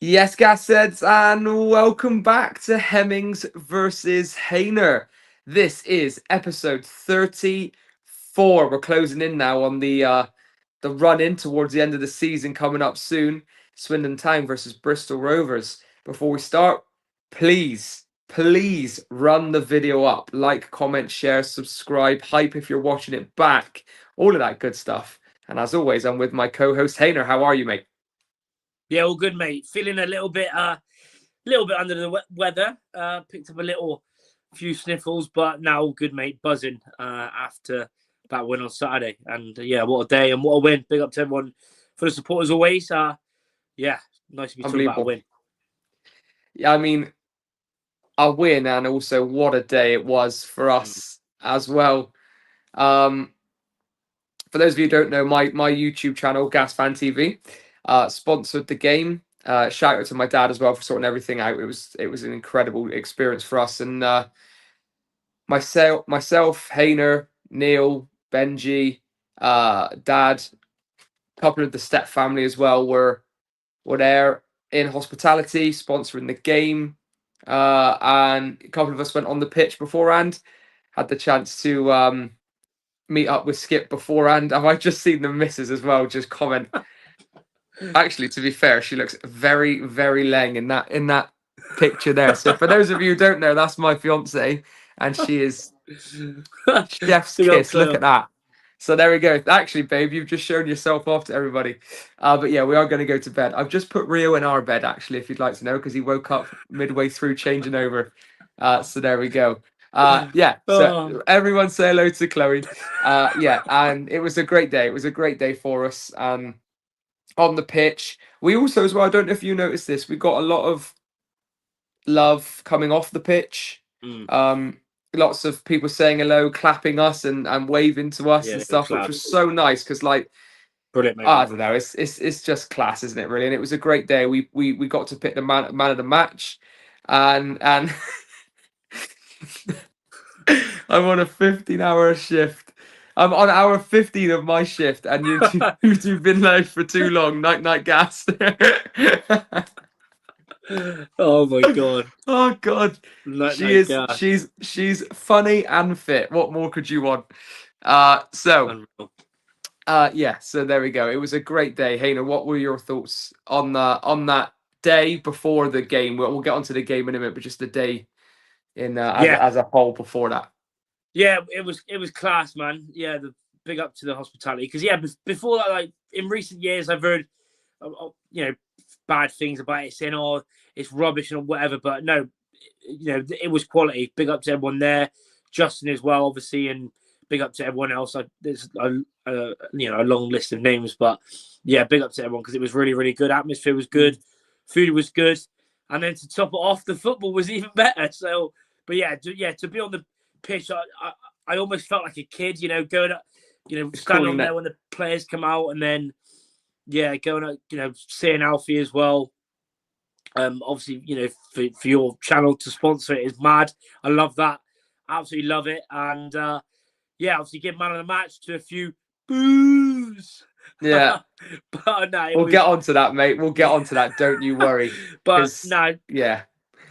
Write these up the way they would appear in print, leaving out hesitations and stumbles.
Yes, Gasheads, and welcome back to Hemmings versus HAYNER. This is episode 34. We're closing in now on the run in towards the end of the season coming up soon. Swindon Town versus Bristol Rovers. Before we start, please run the video up. Like, comment, share, subscribe, hype if you're watching it back. All of that good stuff. And as always, I'm with my co-host HAYNER. How are you, mate? Yeah, all good, mate. Feeling a little bit under the weather. Picked up few sniffles, but now all good, mate. Buzzing after that win on Saturday, and yeah, what a day and what a win! Big up to everyone for the support as always. Yeah, nice to be talking about a win. Yeah, I mean, a win, and also what a day it was for us as well. For those of you who don't know, my YouTube channel, GasFanTV, sponsored the game. Shout out to my dad as well for sorting everything out. It was an incredible experience for us. And myself, HAYNER, Neil, Benji, Dad, a couple of the Step family as well were there in hospitality, sponsoring the game. And a couple of us went on the pitch beforehand. Had the chance to meet up with Skip beforehand. Have I just seen the missus as well? Just comment. Actually, to be fair, she looks very, very leng in that picture there. So for those of you who don't know, that's my fiance, and she is chef's kiss. Look at that. So there we go. Actually, babe, you've just shown yourself off to everybody. But yeah, we are going to go to bed. I've just put Rio in our bed, actually, if you'd like to know, because he woke up midway through changing over. So there we go. Yeah, so everyone say hello to Chloe. Yeah, and it was a great day. It was a great day for us. On the pitch, we also, as well, I don't know if you noticed this, we got a lot of love coming off the pitch. Lots of people saying hello, clapping us and waving to us and stuff, which was so nice because, like, brilliant, mate. I don't know, it's just class, isn't it? Really, and it was a great day. We got to pick the man of the match, and I'm on a 15-hour shift. I'm on hour 15 of my shift, and you've been late for too long. Night, Gas. Oh my god. Oh god. She's funny and fit. What more could you want? Yeah, so there we go. It was a great day. HAYNER, what were your thoughts on that day before the game? We'll get onto the game in a minute, but just the day as a whole before that. Yeah, it was class, man. Yeah, the big up to the hospitality because before that, like in recent years, I've heard bad things about it, saying it's rubbish and whatever. But no, it was quality. Big up to everyone there, Justin as well, obviously, and big up to everyone else. There's a long list of names, but yeah, big up to everyone because it was really, really good. Atmosphere was good, food was good, and then to top it off, the football was even better. So, but to be on the pitch, I almost felt like a kid, going up, standing on there when the players come out, and then going up, seeing Alfie as well. Obviously, for your channel to sponsor it is mad. I love that, absolutely love it, and obviously give man of the match to a few boos. Yeah, but no, we'll get onto that, mate. We'll get onto that. Don't you worry. But no, yeah,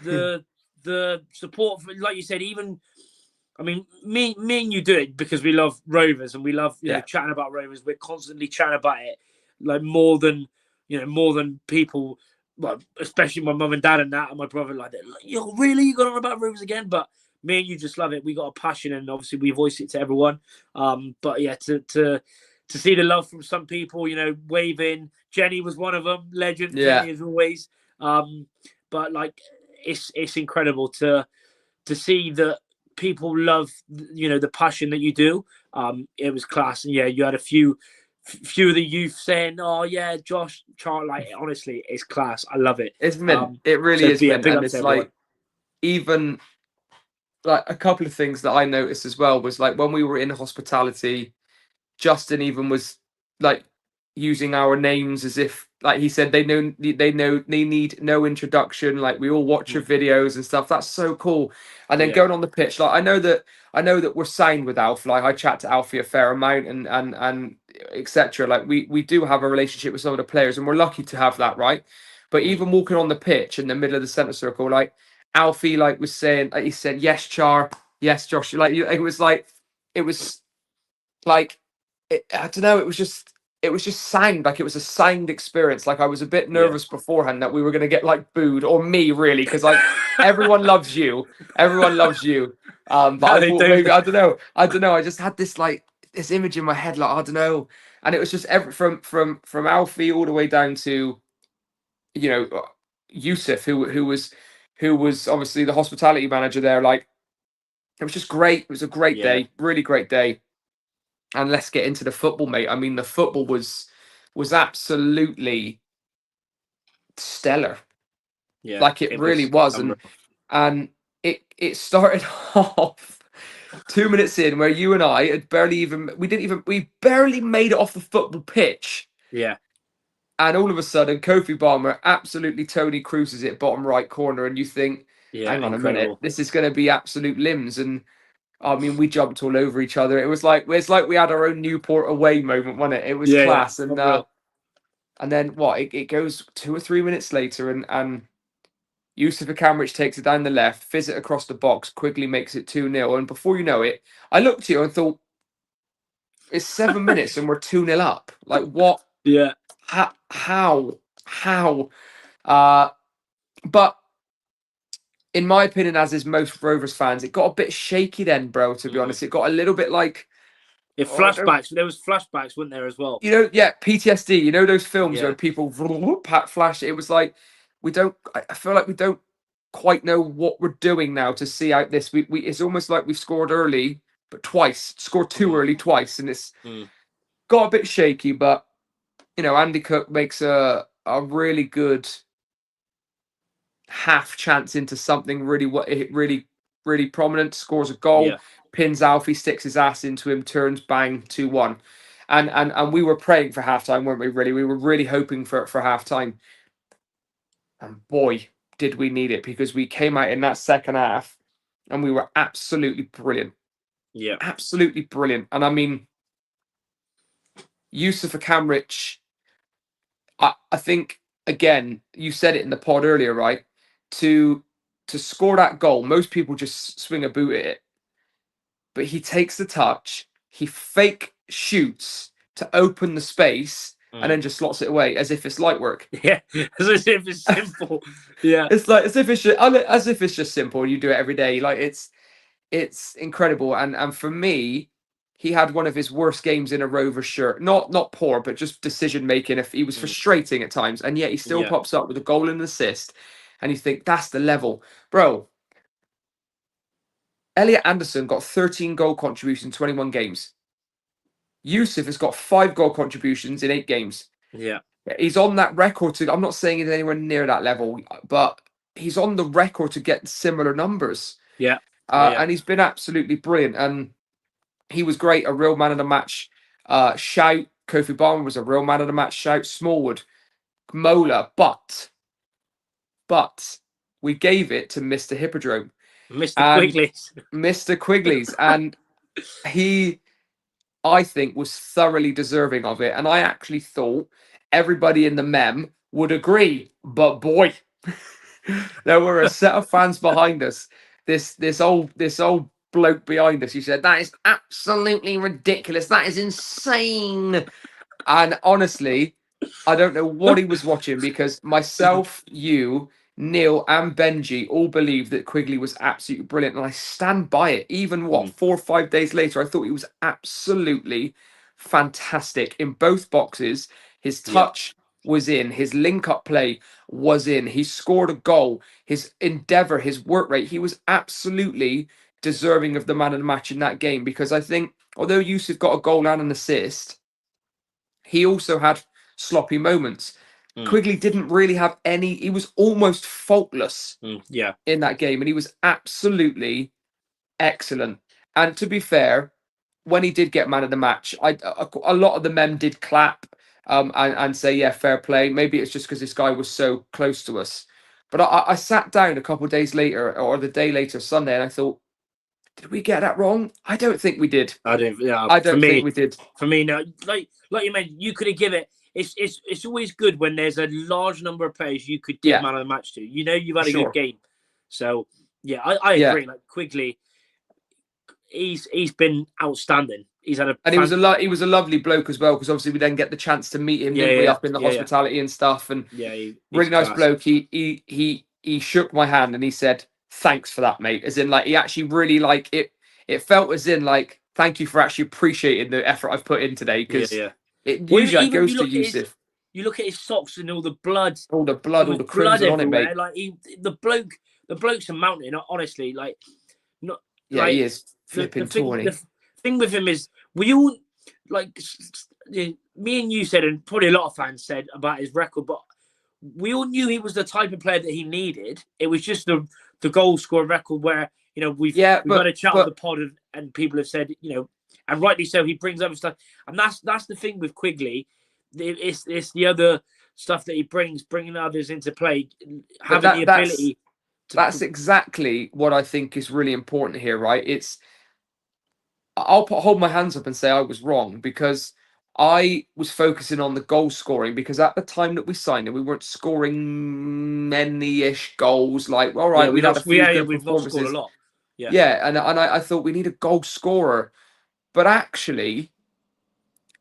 the support, like you said, even. I mean, me and you do it because we love Rovers and we love chatting about Rovers. We're constantly chatting about it, like more than people, well, especially my mum and dad and that, and my brother, like, yo, really, you got on about Rovers again? But me and you just love it. We got a passion, and obviously we voice it to everyone. But yeah, to see the love from some people, waving. Jenny was one of them, legend. Yeah. Jenny as always. But like, it's incredible to see that. People love, the passion that you do. It was class, and you had a few of the youth saying, "Oh yeah, Josh, Charlie." Like, honestly, it's class. I love it. It's mint. It really is mint, and it's like even like a couple of things that I noticed as well was like when we were in hospitality, Justin even was like using our names as if, like he said, they need no introduction. Like, we all watch your videos and stuff. That's so cool. And then going on the pitch, like I know that we're signed with Alf. Like, I chat to Alfie a fair amount and etc. Like we do have a relationship with some of the players, and we're lucky to have that, right? But even walking on the pitch in the middle of the centre circle, like Alfie, like was saying, like, he said, "Yes, Char, yes, Josh." Like it was like I don't know. It was just signed, like it was a signed experience. Like I was a bit nervous beforehand that we were going to get like booed, or me really, because like everyone loves you, everyone loves you. But No, I they thought don't. maybe I don't know. I just had this like this image in my head, like I don't know, and it was just from Alfie all the way down to, you know, Yusuf, who was obviously the hospitality manager there. Like it was just great. It was a great Yeah, day, really great day. And let's get into the football, mate. I mean, the football was absolutely stellar. yeah, Like it it really was was. unreal. And it started off 2 minutes in where you and I had we barely made it off the football pitch. Yeah, And all of a sudden, Kofi Balmer absolutely Tony Cruises it bottom right corner, and you think, yeah, hang on a minute, incredible. this is going to be absolute limbs. And I mean, we jumped all over each other. It's like we had our own Newport away moment, wasn't it? It was Yeah, yeah, class. unreal. And then what? It goes 2 or 3 minutes later, and Yusuf Akamrich takes it down the left, fizz it across the box, Quigley makes it 2-0. And before you know it, I looked at you and thought, it's 7 minutes and we're 2-0 up. Like what? Yeah, How? Uh, but in my opinion, as is most Rovers fans, it got a bit shaky then, bro, to be honest. It got a little bit like, yeah. oh, I don't, Flashbacks. There was flashbacks, weren't there, as well? you know, yeah, PTSD. You know those films where Yeah, people flash. It was like we don't. I feel like we don't quite know what we're doing now to see out this. We it's almost like we've scored early, but twice scored too early twice, and it's got a bit shaky. But you know, Andy Cook makes a really good half chance into something really prominent. Scores a goal, yeah, pins Alfie, sticks his ass into him, turns bang 2-1. And we were praying for halftime, weren't we? Really, we were really hoping for halftime. And boy, did we need it, because we came out in that second half and we were absolutely brilliant, yeah, absolutely brilliant. And I mean, Yusuf Akamrich, I think again, you said it in the pod earlier, right? To score that goal, most people just swing a boot at it, but he takes the touch, he fake shoots to open the space, and then just slots it away as if it's light work. yeah. As if it's simple. Yeah, It's like as if it's just simple. You do it every day. Like it's incredible. And for me, he had one of his worst games in a Rovers shirt. Not poor, but just decision making. If he was frustrating at times, and yet he still yeah, pops up with a goal and an assist, and you think that's the level, bro. Elliot Anderson got 13 goal contributions in 21 games. Yusuf has got 5 goal contributions in 8 games. yeah, He's on that record to. I'm not saying he's anywhere near that level, but he's on the record to get similar numbers. yeah, yeah. And he's been absolutely brilliant. And he was great. A real man of the match shout. Kofi Balmer was a real man of the match shout. Smallwood, Mola, but we gave it to Mr. Hippodrome Mr. and Quigley's. Mr. Quigley's, and he, I think, was thoroughly deserving of it. And I actually thought everybody in the mem would agree, but boy, there were a set of fans behind us. This old bloke behind us. He said, "That is absolutely ridiculous. That is insane." And honestly, I don't know what he was watching, because myself, you, Neil, and Benji all believed that Quigley was absolutely brilliant, and I stand by it. Even 4 or 5 days later, I thought he was absolutely fantastic in both boxes. His Yeah, touch was in, his link-up play was in, he scored a goal, his endeavour, his work rate. He was absolutely deserving of the man of the match in that game, because I think although Yusuf got a goal and an assist, he also had sloppy moments. Quigley didn't really have any. He was almost faultless yeah, in that game, and he was absolutely excellent. And to be fair, when he did get man of the match, a lot of the men did clap and say, yeah, fair play. Maybe it's just because this guy was so close to us. But I sat down a couple of days later, or the day later, Sunday, and I thought, did we get that wrong? I don't think we did. I don't. Yeah, I don't think we did. For me, no. Like you mentioned, you could have given it. it's always good when there's a large number of players you could give man of the match to. You know, you've had a good game. So yeah, I agree. Like Quigley, he's been outstanding. He's had and he was a lovely bloke as well, because obviously we then get the chance to meet him, didn't we, up in the hospitality and stuff. And really nice bloke. He shook my hand and he said, "Thanks for that, mate." As in, like, he actually really, like, it felt as in, like, thank you for actually appreciating the effort I've put in today, because it usually goes to Yusuf. You look at his socks and all the blood, all the crimson on it, mate. Like the bloke's a mountain. Honestly, like, not. Yeah, like, he is flipping tawny. The thing with him is, we all, like, me and you said, and probably a lot of fans said about his record, but we all knew he was the type of player that he needed. It was just the goal scorer record where, you know, we've had a chat on the pod, and people have said, you know, and rightly so, he brings other stuff, and that's the thing with Quigley. It's the other stuff that he brings, bringing others into play, having the ability. That's exactly what I think is really important here, right? I'll hold my hands up and say I was wrong, because I was focusing on the goal scoring, because at the time that we signed him, we weren't scoring many-ish goals. Like, all right, we've had a few good performances. Not scored a lot. And I thought we need a goal scorer, but actually,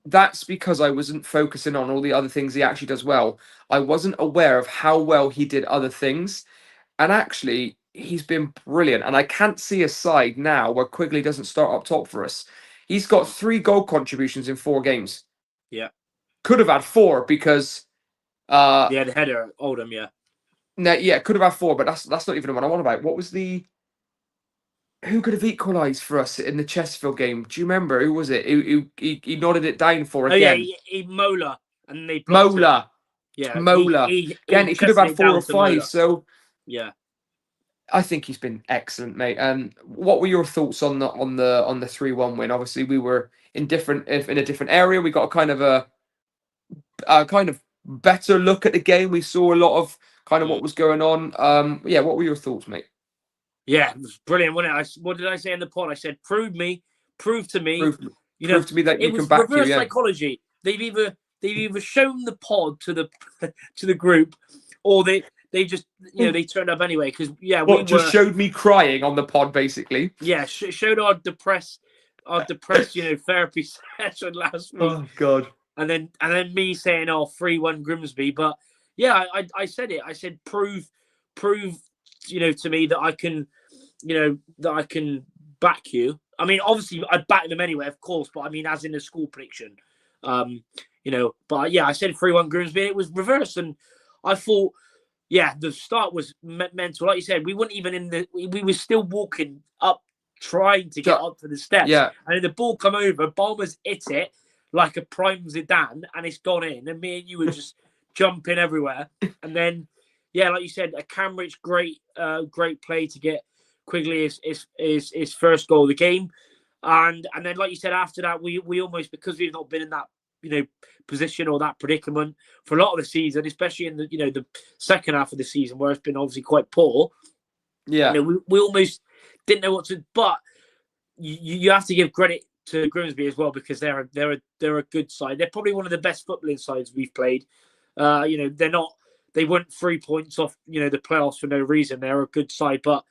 that's because I wasn't focusing on all the other things he actually does well. I wasn't aware of how well he did other things. And actually, he's been brilliant. And I can't see a side now where Quigley doesn't start up top for us. He's got 3 goal contributions in 4 games. Yeah. Could have had 4 because... the header, Oldham, No, could have had 4, but that's not even the one I want about. What was the... Who could have equalised for us in the Chesterfield game? Do you remember? Who was it? He nodded it down for again. Mola. And they Mola. Yeah. Mola. Again, he could have had 4 or 5, so... Yeah, I think he's been excellent, mate. And what were your thoughts on the 3-1 win? Obviously, we were in a different area. We got a kind of better look at the game. We saw a lot of kind of what was going on. What were your thoughts, mate? Yeah, it was brilliant, wasn't it? What did I say in the pod? I said, prove to me, prove to me that you can back you. Reverse psychology. They've either shown the pod to the group, or they just, you know, they turned up anyway, because just showed me crying on the pod, basically. Yeah, showed our depressed, you know, therapy session last week. Oh God! And then me saying, 3-1 Grimsby, but yeah, I said it. I said prove, you know, to me that I can, you know, back you. I mean, obviously I'd back them anyway, of course, but I mean, as in a score prediction, you know. But yeah, I said 3-1 Grimsby. It was reversed, and I thought. Yeah, the start was mental. Like you said, we weren't even we were still walking up, trying to get up to the steps. Yeah. And then the ball come over, Balmer's hit it like a prime Zidane, and it's gone in. And me and you were just jumping everywhere. And then, yeah, like you said, a Cambridge great play to get Quigley his first goal of the game. And then, like you said, after that, we almost, because we've not been in that, you know, position or that predicament for a lot of the season, especially in the, you know, the second half of the season where it's been obviously quite poor. Yeah, you know, we almost didn't know what to. But you have to give credit to Grimsby as well, because they're a good side. They're probably one of the best footballing sides we've played. You know, they weren't 3 points off, you know, the playoffs for no reason. They're a good side, but.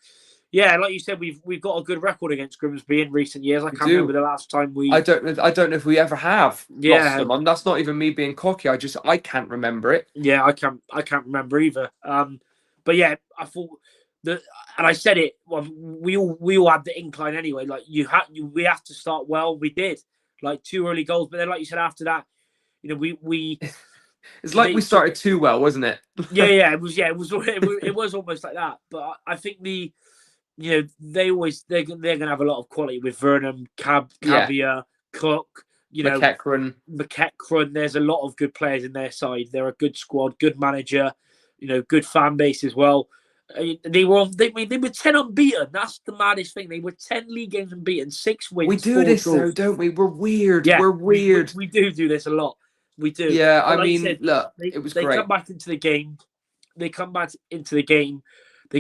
Yeah, like you said, we've got a good record against Grimsby in recent years. I can't remember the last time we. I don't know if we ever have lost them. That's not even me being cocky. I can't remember it. Yeah, I can't remember either. But yeah, I thought that, and I said it. Well, we all had the incline anyway. Like we have to start well. We did, like 2 early goals, but then like you said, after that, you know, we. It's like we started too well, wasn't it? Yeah, it was almost like that. But I think you know, they're going to have a lot of quality with Vernon, Cavia, Cook, you know, McEachran. There's a lot of good players in their side. They're a good squad, good manager, you know, good fan base as well. They were 10 unbeaten. That's the maddest thing. They were 10 league games unbeaten, 6 wins. We do this though, don't we? We're weird. Yeah, we're weird. We do this a lot. We do. Yeah, I mean, look, it was great. They come back into the game. They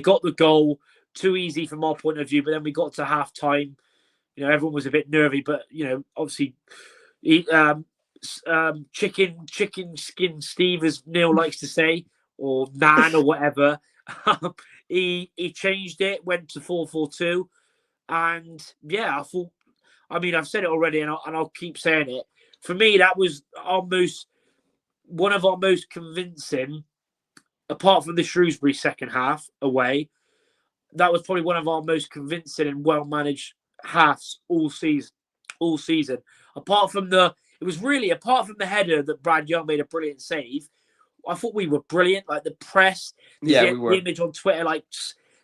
got the goal. Too easy from our point of view, but then we got to half time. You know, everyone was a bit nervy, but you know, obviously, chicken skin Steve, as Neil likes to say, or Nan or whatever. He changed it, went to 4-4-2, and yeah, I thought. I mean, I've said it already, and I'll keep saying it. For me, that was one of our most convincing, apart from the Shrewsbury second half away. That was probably one of our most convincing and well managed halves all season. All season. Apart from the header that Brad Young made a brilliant save. I thought we were brilliant. Like the press, Yeah, we the were. image on Twitter, like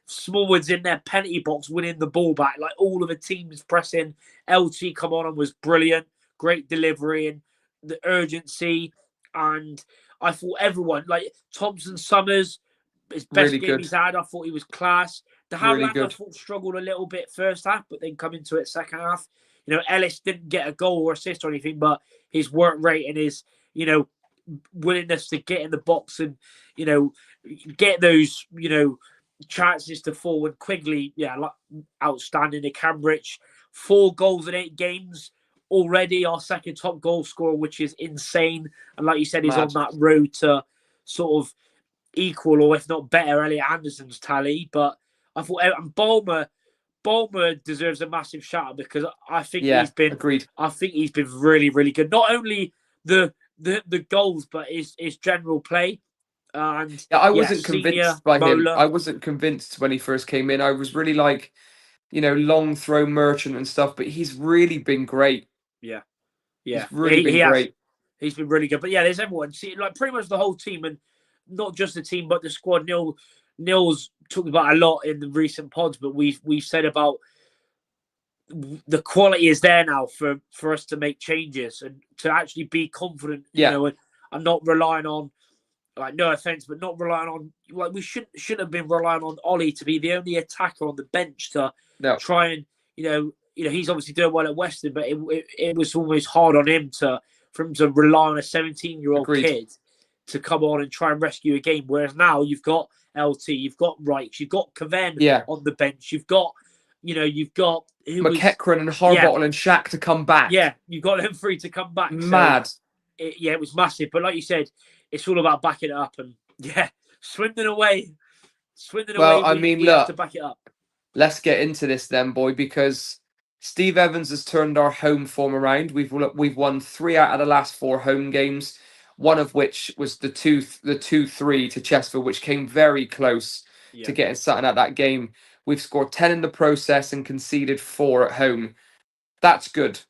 Smallwood's in their penalty box winning the ball back. Like all of the teams pressing. LT come on and was brilliant. Great delivery and the urgency. And I thought everyone, like Thompson Summers, his best Really game good. he's had. I thought he was class. The Really Howland, I good. thought, struggled a little bit first half, but then come into it second half. You know, Ellis didn't get a goal or assist or anything, but his work rate and his, willingness to get in the box and, get those, chances to forward. Quigley, outstanding. At Cambridge, 4 goals in 8 games already. Our second top goal scorer, which is insane. And like you said, he's on that road to sort of equal or if not better Elliot Anderson's tally. But I thought, and Bulmer deserves a massive shout out because I think he's been agreed. I think he's been really, really good. Not only the goals, but his general play. And I wasn't convinced by him. I wasn't convinced when he first came in. I was really like, long throw merchant and stuff, but he's really been great. Yeah. He's really been great. He's been really good. But yeah, there's everyone. See, like pretty much the whole team, and not just the team, but the squad. Neil's talked about a lot in the recent pods, but we've said about the quality is there now for us to make changes and to actually be confident. And not relying on, like, no offense, but not relying on, like, we shouldn't have been relying on Ollie to be the only attacker on the bench to try and he's obviously doing well at Western, but it was almost hard on him to rely on a 17-year-old kid to come on and try and rescue a game. Whereas now you've got LT, you've got Reichs, you've got Caven on the bench, you've got McEachran and Harbottle and Shaq to come back. Yeah, you've got them 3 to come back. Mad. So, it was massive. But like you said, it's all about backing it up. And Swindon away. Well, I mean, we have to back it up. Let's get into this then, boy, because Steve Evans has turned our home form around. We've won 3 out of the last 4 home games, one of which was the 2-3 to Chesterfield, which came very close to getting something at that game. We've scored 10 in the process and conceded 4 at home. That's good.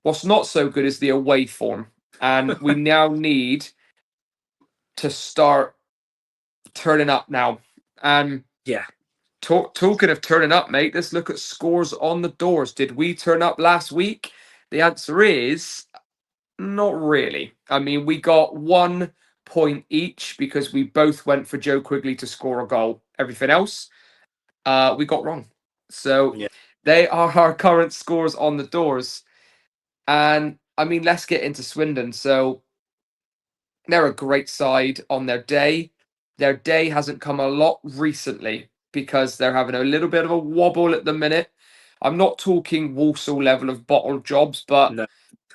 What's not so good is the away form. And we now need to start turning up now. And talking of turning up, mate, let's look at scores on the doors. Did we turn up last week? The answer is not really. I mean, we got 1 point each because we both went for Joe Quigley to score a goal. Everything else, we got wrong. So they are our current scores on the doors. And I mean, let's get into Swindon. So they're a great side on their day. Their day hasn't come a lot recently because they're having a little bit of a wobble at the minute. I'm not talking Walsall level of bottle jobs, but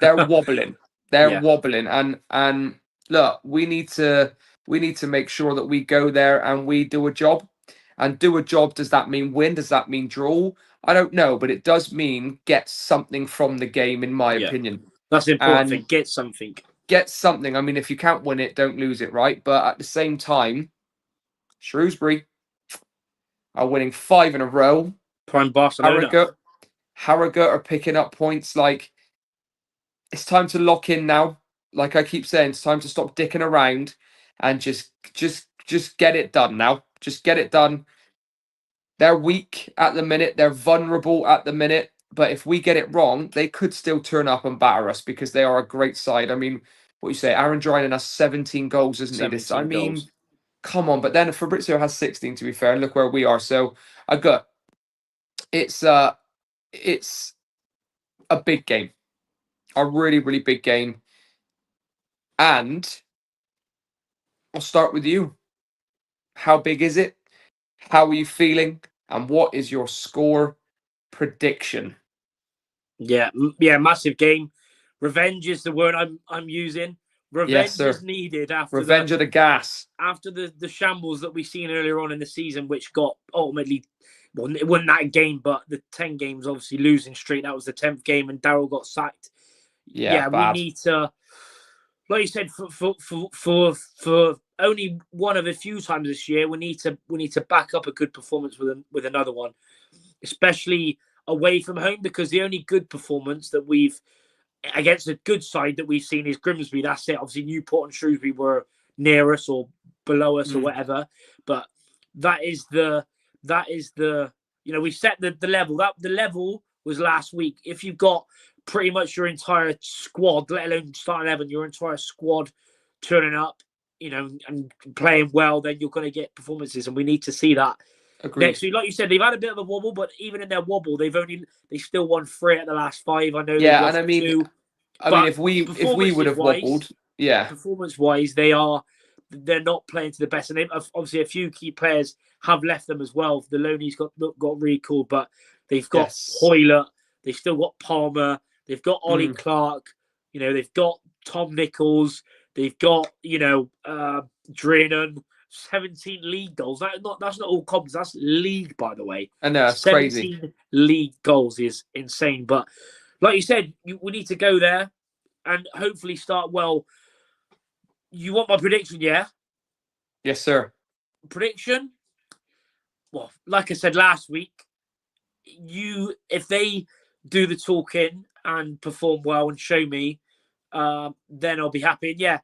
they're wobbling. They're wobbling. And look, we need to make sure that we go there and we do a job. And do a job, does that mean win? Does that mean draw? I don't know, but it does mean get something from the game, in my opinion. That's the important thing. Get something. Get something. I mean, if you can't win it, don't lose it, right? But at the same time, Shrewsbury are winning 5 in a row. Prime Barcelona. Harrogate are picking up points. Like, it's time to lock in now. Like I keep saying, it's time to stop dicking around and just get it done now. Just get it done. They're weak at the minute. They're vulnerable at the minute. But if we get it wrong, they could still turn up and batter us because they are a great side. I mean, what you say, Aaron Dryden has 17 goals, isn't he? I mean, come on. But then Fabrizio has 16, to be fair. And look where we are. So it's a big game. A really, really big game. And I'll start with you. How big is it? How are you feeling? And what is your score prediction? Yeah, massive game. Revenge is the word I'm using. Yes, Revenge sir. is needed after Revenge of the gas. the shambles that we've seen earlier on in the season, which got ultimately, well, it wasn't that game, but the 10 games obviously losing streak. That was the 10th game, and Daryl got sacked. Yeah, We bad. need to, like you said, for only one of a few times this year, we need to back up a good performance with another one, especially away from home, because the only good performance that we've against a good side that we've seen is Grimsby. That's it. Obviously, Newport and Shrewsbury were near us or below us or whatever, but that is the we set the level. That the level was last week. If you've got pretty much your entire squad, let alone starting 11, your entire squad turning up, and playing well, then you're going to get performances, and we need to see that. Agreed. Next week, like you said, they've had a bit of a wobble, but even in their wobble, they still won 3 at the last 5. I know they've lost 2. I mean, if we would have wobbled, yeah, performance-wise, they're not playing to the best, and obviously a few key players have left them as well. The Loney's got recalled, but they've got Hoylett, they've still got Palmer, they've got Ollie Clark, they've got Tom Nichols, they've got Drennan. 17 league goals. That's not all comps. That's league, by the way. I know, it's 17 crazy. league goals is insane. But like you said, we need to go there and hopefully start well. You want my prediction, yeah? Yes, sir. Prediction? Well, like I said last week, if they do the talking and perform well and show me, then I'll be happy. And yeah,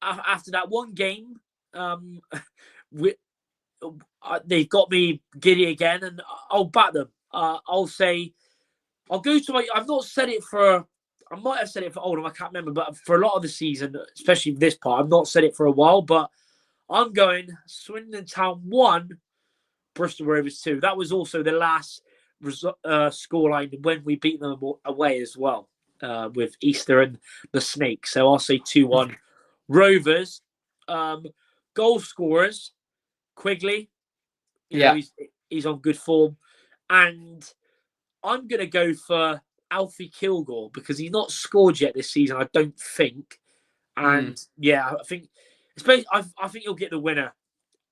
after that one game, they've got me giddy again, and I'll back them. I'll say, I'll go to my. I've not said it for. I might have said it for Oldham. I can't remember, but for a lot of the season, especially this part, I've not said it for a while. But I'm going Swindon Town 1, Bristol Rovers 2. That was also the last scoreline when we beat them away as well, with Easter and the Snake. So I'll say 2-1 Rovers. Goal scorers, Quigley, he's on good form, and I'm gonna go for Alfie Kilgore because he's not scored yet this season, I don't think. And I think, especially, I think he'll get the winner.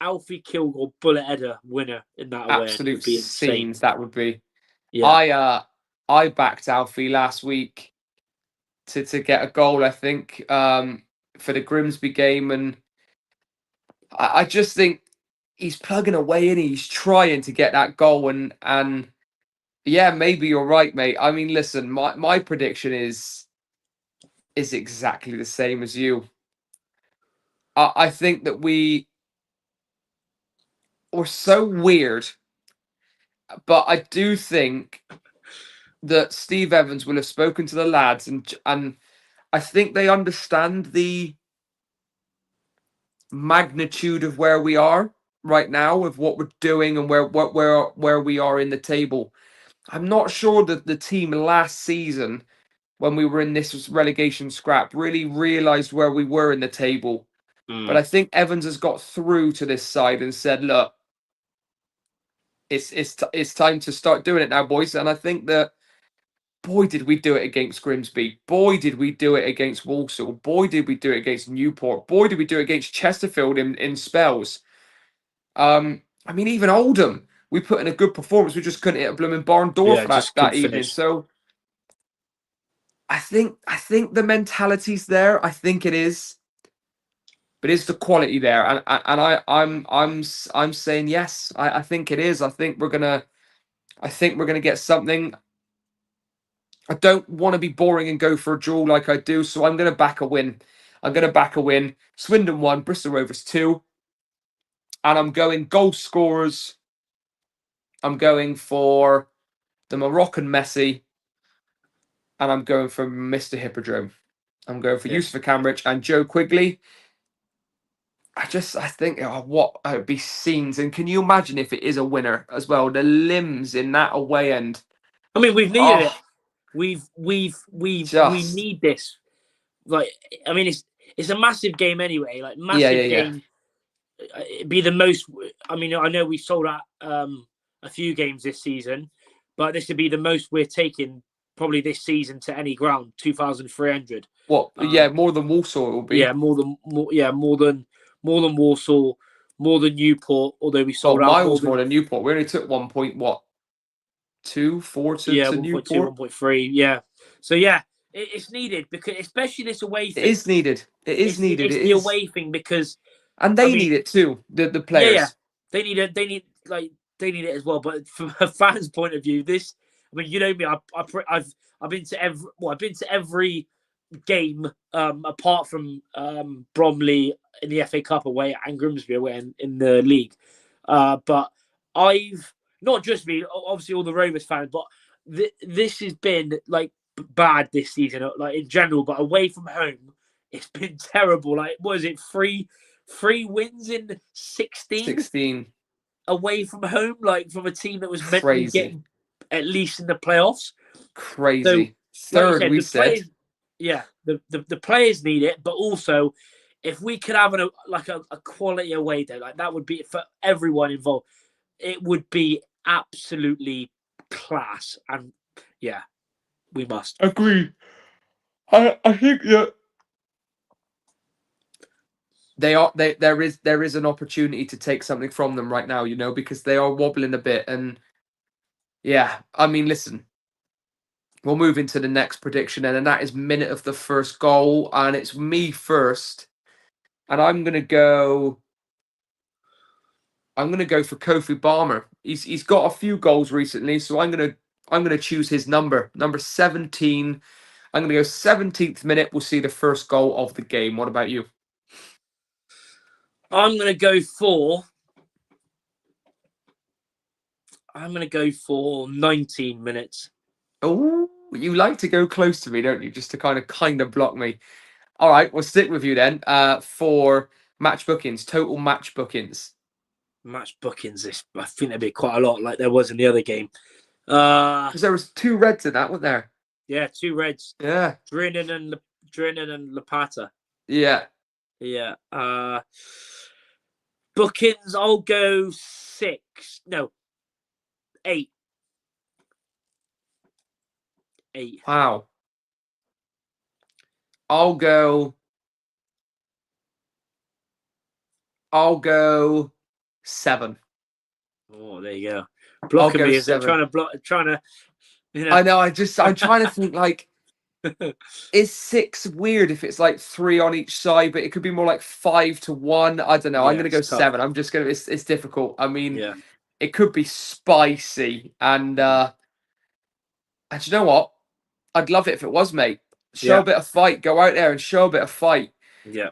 Alfie Kilgore, bullet header winner in that away. Absolute Would be insane. scenes that would be. Yeah. I backed Alfie last week to get a goal, I think, for the Grimsby game, and I just think he's plugging away and he's trying to get that goal, and yeah, maybe you're right, mate. I mean, listen, my prediction is exactly the same as you. I think that we're so weird, but I do think that Steve Evans will have spoken to the lads, and I think they understand the magnitude of where we are right now, of what we're doing, and where we are in the table. I'm not sure that the team last season, when we were in this relegation scrap, really realised where we were in the table. But I think Evans has got through to this side and said, "Look, it's time to start doing it now, boys." And I think that, boy, did we do it against Grimsby. Boy, did we do it against Walsall. Boy, did we do it against Newport. Boy, did we do it against Chesterfield in spells. I mean, even Oldham, we put in a good performance. We just couldn't hit a blooming barn door for that evening. Finish. So I think the mentality's there. I think it is, but is the quality there? And I'm saying yes. I think it is. I think we're gonna get something. I don't want to be boring and go for a draw like I do, so I'm gonna back a win. Swindon 1, Bristol Rovers 2, and I'm going goal scorers. I'm going for the Moroccan Messi, and I'm going for Mr. Hippodrome. I'm going for Yusuf Camrich and Joe Quigley. I think what would be scenes, and can you imagine if it is a winner as well? The limbs in that away end. I mean, we've needed it. We need this. Like, I mean, it's a massive game anyway. Like, massive game. It'd be the most. I mean, I know we sold out a few games this season, but this would be the most we're taking probably this season to any ground, 2,300. What? Yeah, more than Walsall it will be. Yeah, more than Walsall, more than Newport. Although we sold out miles more than Newport. We only took 1.4 to 1.2, Newport. 1.3. Yeah. So yeah, it's needed because especially this away thing. It is needed. It's the away thing because and they need it too. The players. Yeah. They need it as well. But from a fan's point of view, you know me. I've been to every game apart from Bromley in the FA Cup away and Grimsby away in the league. But I've not just me, obviously all the Rovers fans, but this has been like bad this season, like in general. But away from home, it's been terrible. Like, what is it? Three wins in 16 away from home, like from a team that was meant to get at least in the playoffs. Crazy. So, third, like said, players, the players need it, but also if we could have a quality away day, like that would be for everyone involved. It would be absolutely class, and yeah, we must agree. I think that there is an opportunity to take something from them right now, you know, because they are wobbling a bit, and yeah, I mean, listen. We'll move into the next prediction, and that is minute of the first goal, and it's me first, and I'm gonna go for Kofi Balmer. He's got a few goals recently, so I'm gonna choose his number 17. I'm gonna go 17th minute. We'll see the first goal of the game. What about you? I'm gonna go for 19 minutes. Oh, you like to go close to me, don't you? Just to kind of block me. All right, we'll stick with you then for match bookings, total match bookings. Match bookings, I think there'd be quite a lot like there was in the other game. Because there was 2 reds in that, wasn't there? Yeah, 2 reds. Yeah. Drennan and Lapata. Yeah. Yeah. Bookings, I'll go 6. No. 8. 8. Wow. I'll go 7. Oh, there you go. Blocking me as they're trying to. You know. I know. I'm trying to think like, is 6 weird if it's like 3 on each side, but it could be more like 5 to 1. I don't know. Yeah, I'm gonna go 7. I'm just gonna. It's difficult. I mean, it could be spicy, and you know what? I'd love it if it was, mate. Show a bit of fight. Go out there and show a bit of fight. Yeah.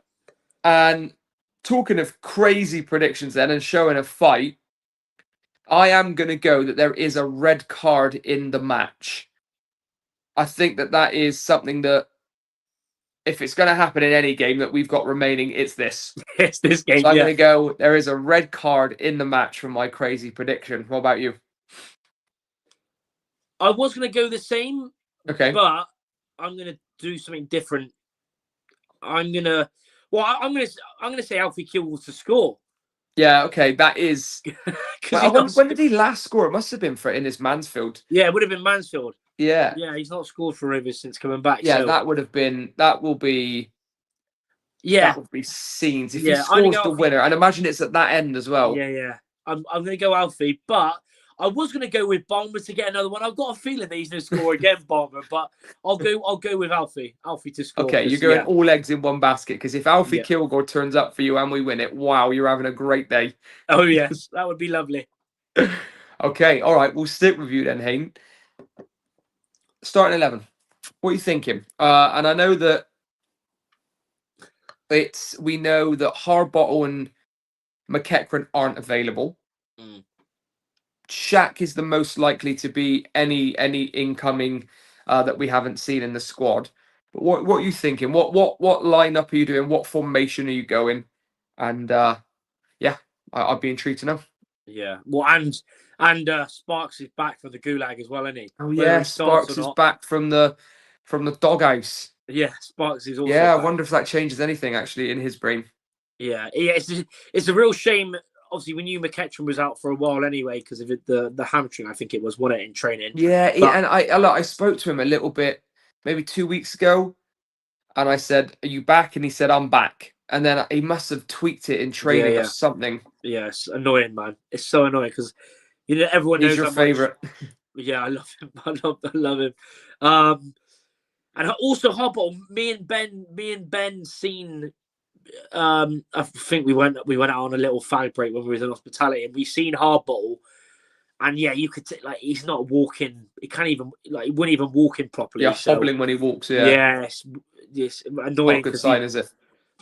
And talking of crazy predictions then and showing a fight, I am going to go that there is a red card in the match. I think that is something that, if it's going to happen in any game that we've got remaining, it's this. It's this game, so I'm going to go, there is a red card in the match for my crazy prediction. What about you? I was going to go the same. Okay. But I'm going to do something different. I'm going to say Alfie Kills to score. Yeah, okay, that is. When did he last score? It must have been in his Mansfield. Yeah, it would have been Mansfield. Yeah. Yeah, he's not scored for Rovers since coming back. Yeah, so. that will be. Yeah. That would be scenes. If he scores the winner, and imagine it's at that end as well. Yeah. I'm going to go Alfie, but I was going to go with Balmer to get another one. I've got a feeling that he's going to score again, Balmer, but I'll go with Alfie to score. Okay, you're going all eggs in one basket, because if Alfie Kilgore turns up for you and we win it, wow, you're having a great day. Oh, yes, that would be lovely. Okay, all right, we'll stick with you then, Hayne. Starting 11. What are you thinking? And I know that we know that Harbottle and McEachran aren't available. Shaq is the most likely to be any incoming that we haven't seen in the squad. But what are you thinking? What lineup are you doing? What formation are you going? And I'd be intrigued to know. Yeah, well, and Sparks is back from the gulag as well, isn't he? Oh yeah, Sparks is back from the doghouse. Yeah, Sparks is also. Yeah, back. I wonder if that changes anything actually in his brain. Yeah, it's a real shame. obviously we knew McEachran was out for a while anyway because of the hamstring. I think it was, wasn't it, in training? Yeah, But, and I spoke to him a little bit, maybe 2 weeks ago, and I said, "Are you back?" And he said, "I'm back." And then he must have tweaked it in training or something. Yeah, it's annoying, man. It's so annoying because everyone He's knows your how much. favourite. Yeah, I love him. I love him. And also Hardbottle. Me and Ben seen. I think we went out on a little fag break when we was in hospitality, and we seen Hardbottle. And yeah, you could he's not walking. He can't even he wouldn't even walk in properly. Yeah, so, hobbling when he walks. Yeah, yes, not annoying. a good sign, is it?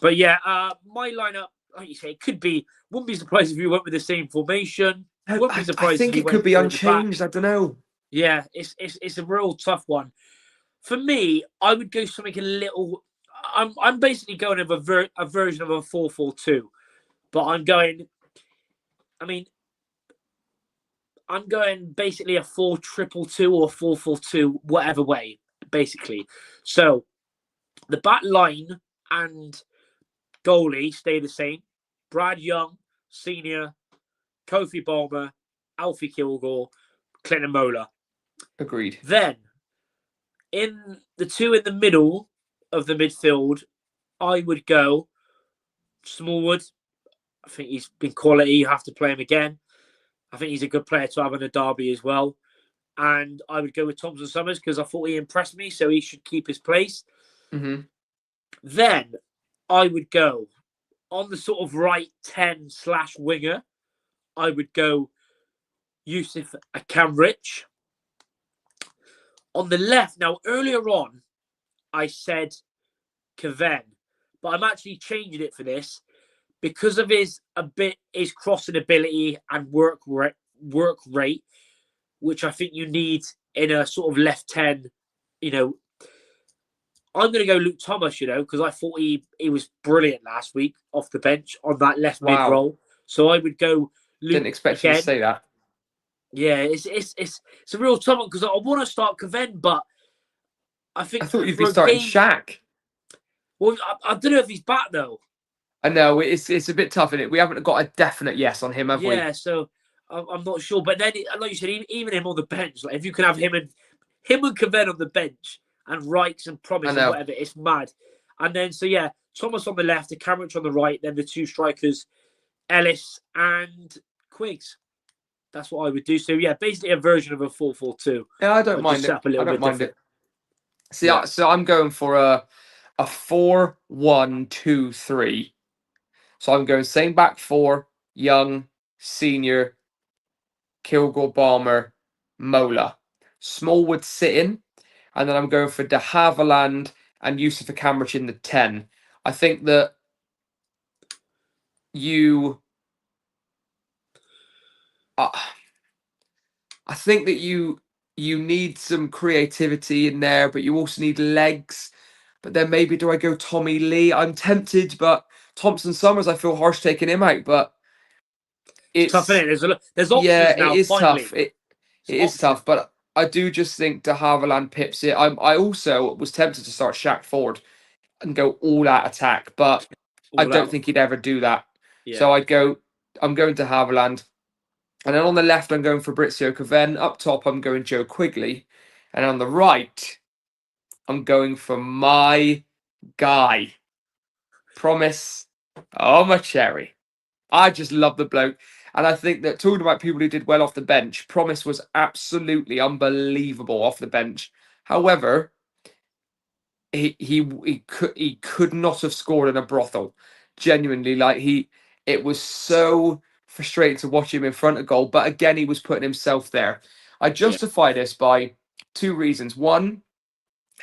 But yeah, my lineup, like you say, it could be. Wouldn't be surprised if you went with the same formation. Wouldn't be surprised. I think if you it could went be three at the back. unchanged. I don't know. Yeah, it's a real tough one. For me, I would go something a little. I'm basically going with a version of a 4-4-2, but I'm going. I mean, I'm going basically a 4-2-2 or 4-4-2, whatever way, basically. So the back line and goalie stay the same. Brad Young, Senior, Kofi Balmer, Alfie Kilgore, Clinton Mola. Agreed. Then, in the two in the middle of the midfield, I would go Smallwood. I think he's been quality. You have to play him again. I think he's a good player to have in a derby as well. And I would go with Thompson Summers because I thought he impressed me, so he should keep his place. Mm-hmm. Then I would go on the sort of right 10/winger. I would go Yusuf Akamrich. On the left, now earlier on, I said Kaven, but I'm actually changing it for this because of his crossing ability and work rate, which I think you need in a sort of left 10. I'm going to go Luke Thomas, because I thought he was brilliant last week off the bench on that left mid role. So I would go Luke. Didn't expect you to say that. Yeah, it's a real tough one because I want to start Kaven, but I thought you'd be starting Shaq. Well, I don't know if he's back though. I know it's a bit tough, isn't it? We haven't got a definite yes on him, have we? Yeah, so I'm not sure. But then, like you said, even him on the bench, like if you can have him and Kaven on the bench and Reichs and Promise and whatever, it's mad. And then Thomas on the left, Akamrich on the right, then the two strikers, Ellis and Quiggs. That's what I would do. So yeah, basically a version of a 4-4-2. Yeah, I don't mind it. I don't mind it. See, so I'm going for a 4-1-2-3. So I'm going same back four: Young, Senior, Kilgore, Balmer, Mola. Smallwood sitting, and then I'm going for De Havilland and Yusuf Akamrich in the 10. I think that you need some creativity in there, but you also need legs. But then maybe do I go Tommy Lee? I'm tempted, but Thompson Summers, I feel harsh taking him out, but it's tough, isn't it? There's options now. It is finally. tough. It is tough, but I do just think De Havilland pips it. I also was tempted to start Shaq Ford and go all out attack, but I don't think he'd ever do that. Yeah. So I'm going to Havilland. And then on the left, I'm going Fabrizio Kaven. Up top, I'm going Joe Quigley. And on the right, I'm going for my guy. Promise. Oh, my cherry. I just love the bloke. And I think that talking about people who did well off the bench, Promise was absolutely unbelievable off the bench. However, he could not have scored in a brothel. Genuinely, it was so frustrating to watch him in front of goal. But again, he was putting himself there. I justify this by two reasons. One,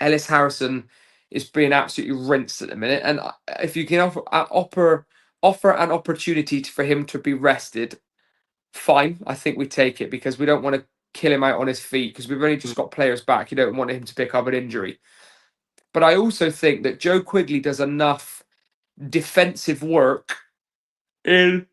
Ellis Harrison is being absolutely rinsed at the minute, and if you can offer an opportunity for him to be rested, fine. I think we take it because we don't want to kill him out on his feet because we've only just got players back. You don't want him to pick up an injury. But I also think that Joe Quigley does enough defensive work in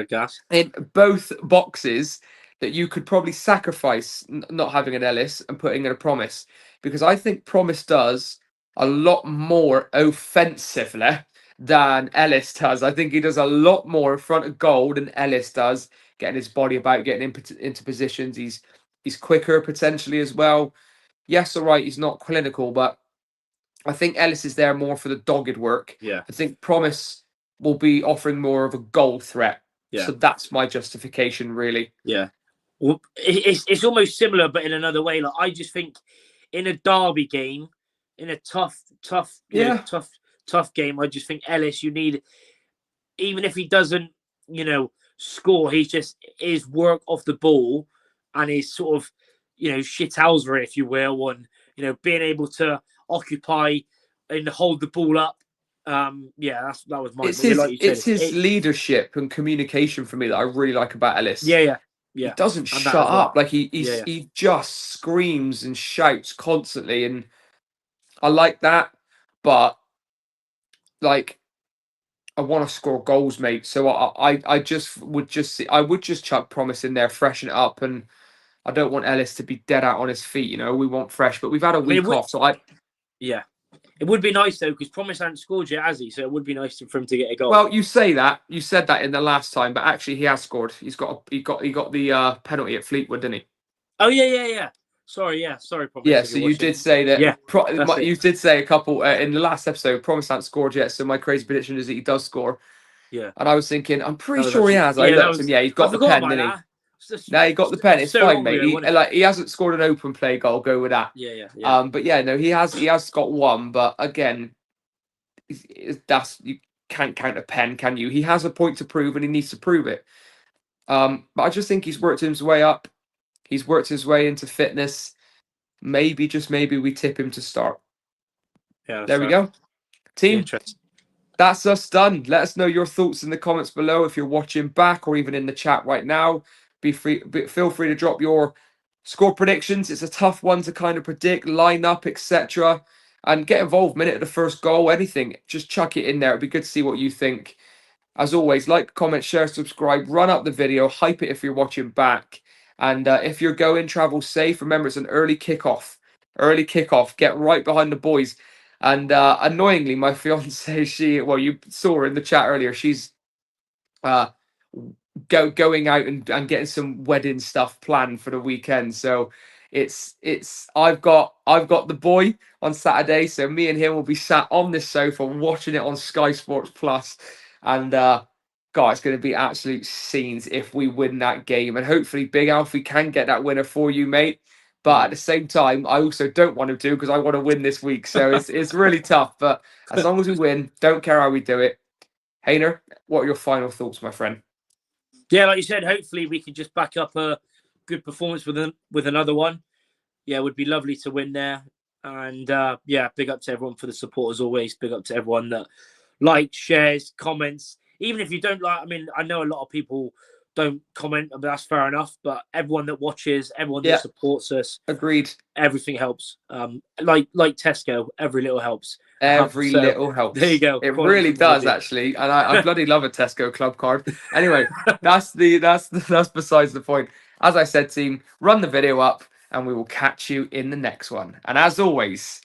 Gas. in both boxes that you could probably sacrifice not having an Ellis and putting in a Promise, because I think Promise does a lot more offensively than Ellis does. I think he does a lot more in front of goal than Ellis does, getting his body about, getting into positions. He's quicker potentially as well. Yes, all right, he's not clinical, but I think Ellis is there more for the dogged work. Yeah. I think Promise will be offering more of a goal threat. Yeah. So that's my justification, really. Yeah. Well, it's almost similar, but in another way. Like, I just think in a derby game, in a tough game, I just think Ellis, you need, even if he doesn't, score, he's just his work off the ball and his sort of, shithousery, if you will, and being able to occupy and hold the ball up. That was my. It's his, like you said, it's his leadership and communication for me that I really like about Ellis. Yeah. He doesn't And shut up. Like he just screams and shouts constantly, and I like that. But like, I want to score goals, mate. So I would just chuck Promise in there, freshen it up, and I don't want Ellis to be dead out on his feet. We want fresh, but we've had a week off, so it would be nice though, because Promise hasn't scored yet, has he? So it would be nice for him to get a goal. Well, you said that in the last time, but actually he has scored. He got the penalty at Fleetwood, didn't he? Oh yeah. Sorry, Promise. Yeah, so you did say that. Yeah, you did say a couple in the last episode. Promise hasn't scored yet, so my crazy prediction is that he does score. Yeah, and I was thinking, I'm pretty sure he has. I looked, and he's got the pen, didn't he? No, he got the pen. It's fine, mate. He hasn't scored an open play goal. Go with that. Yeah. But yeah, no, he has got one. But again, you can't count a pen, can you? He has a point to prove, and he needs to prove it. But I just think he's worked his way up. He's worked his way into fitness. Maybe, just maybe, we tip him to start. Yeah, there we go. Team, that's us done. Let us know your thoughts in the comments below if you're watching back or even in the chat right now. Feel free to drop your score predictions. It's a tough one to kind of predict, line up, etc. And get involved minute of the first goal, anything. Just chuck it in there. It'd be good to see what you think. As always, like, comment, share, subscribe, run up the video, hype it if you're watching back. And if you're going, travel safe. Remember, it's an early kickoff. Early kickoff. Get right behind the boys. And annoyingly, my fiance, you saw her in the chat earlier. She's going out and getting some wedding stuff planned for the weekend. So I've got the boy on Saturday. So me and him will be sat on this sofa watching it on Sky Sports Plus. And God, it's going to be absolute scenes if we win that game. And hopefully, Big Alfie can get that winner for you, mate. But at the same time, I also don't want to because I want to win this week. So it's really tough. But as long as we win, don't care how we do it. HAYNER, what are your final thoughts, my friend? Yeah, like you said, hopefully we can just back up a good performance with another one. Yeah, it would be lovely to win there. And big up to everyone for the support as always. Big up to everyone that likes, shares, comments. Even if you don't like, I mean, I know a lot of people don't comment, but that's fair enough. But everyone that watches, everyone that supports us, agreed. Everything helps. Like Tesco, every little helps. Every little helps. There you go. It really does, actually, and I bloody love a Tesco club card. Anyway, that's besides the point. As I said, team, run the video up, and we will catch you in the next one. And as always,